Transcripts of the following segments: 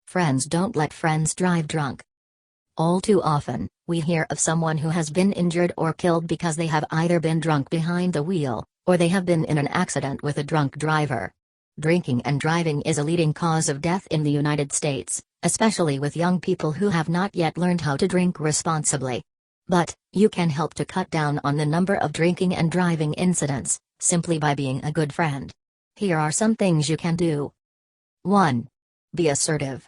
Friends don't let friends drive drunk. All too often, we hear of someone who has been injured or killed because they have either been drunk behind the wheel, or they have been in an accident with a drunk driver. Drinking and driving is a leading cause of death in the United States, especially with young people who have not yet learned how to drink responsibly. But, you can help to cut down on the number of drinking and driving incidents, simply by being a good friend. Here are some things you can do. 1. Be assertive.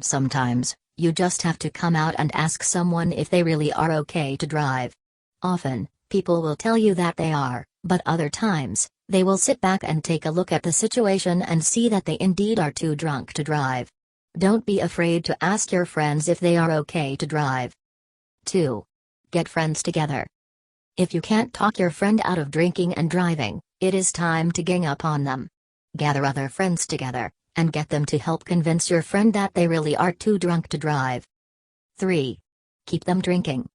Sometimes, you just have to come out and ask someone if they really are okay to drive. Often, people will tell you that they are, but other times, they will sit back and take a look at the situation and see that they indeed are too drunk to drive. Don't be afraid to ask your friends if they are okay to drive. 2. Get friends together. If you can't talk your friend out of drinking and driving, it is time to gang up on them. Gather other friends together, and get them to help convince your friend that they really are too drunk to drive. 3. Keep them drinking.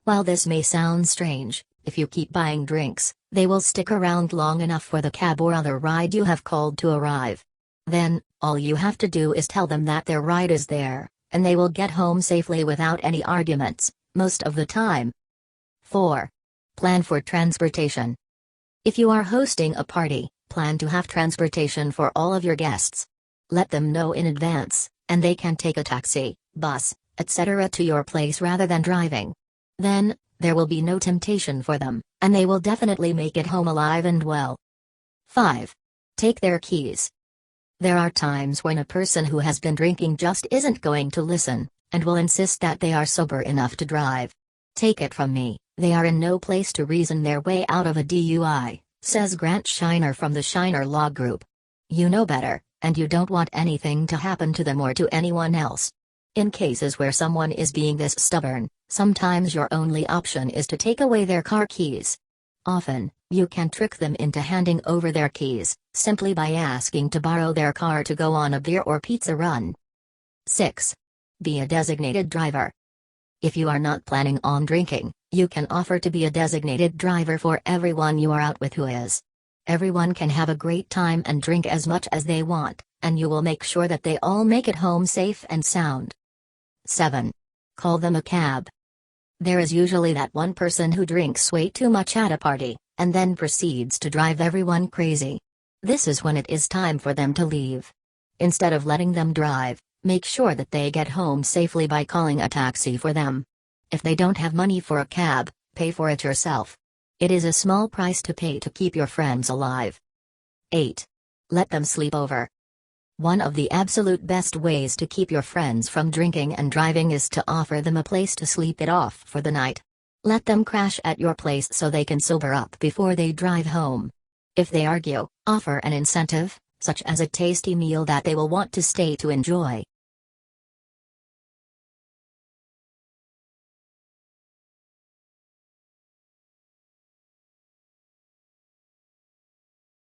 While this may sound strange, if you keep buying drinks, they will stick around long enough for the cab or other ride you have called to arrive. Then, all you have to do is tell them that their ride is there, and they will get home safely without any arguments, most of the time. 4. Plan for transportation. If you are hosting a party, plan to have transportation for all of your guests. Let them know in advance, and they can take a taxi, bus, etc. to your place rather than driving. Then, there will be no temptation for them, and they will definitely make it home alive and well. 5. Take their keys. There are times when a person who has been drinking just isn't going to listen, and will insist that they are sober enough to drive. Take it from me, they are in no place to reason their way out of a DUI, says Grant Shiner from the Shiner Law Group. You know better, and you don't want anything to happen to them or to anyone else. In cases where someone is being this stubborn, sometimes your only option is to take away their car keys. Often, you can trick them into handing over their keys, simply by asking to borrow their car to go on a beer or pizza run. 6. Be a designated driver. If you are not planning on drinking, you can offer to be a designated driver for everyone you are out with who is. Everyone can have a great time and drink as much as they want, and you will make sure that they all make it home safe and sound. 7. Call them a cab. There is usually that one person who drinks way too much at a party, and then proceeds to drive everyone crazy. This is when it is time for them to leave. Instead of letting them drive, make sure that they get home safely by calling a taxi for them. If they don't have money for a cab, pay for it yourself. It is a small price to pay to keep your friends alive. 8. Let them sleep over. One of the absolute best ways to keep your friends from drinking and driving is to offer them a place to sleep it off for the night. Let them crash at your place so they can sober up before they drive home. If they argue, offer an incentive, such as a tasty meal that they will want to stay to enjoy.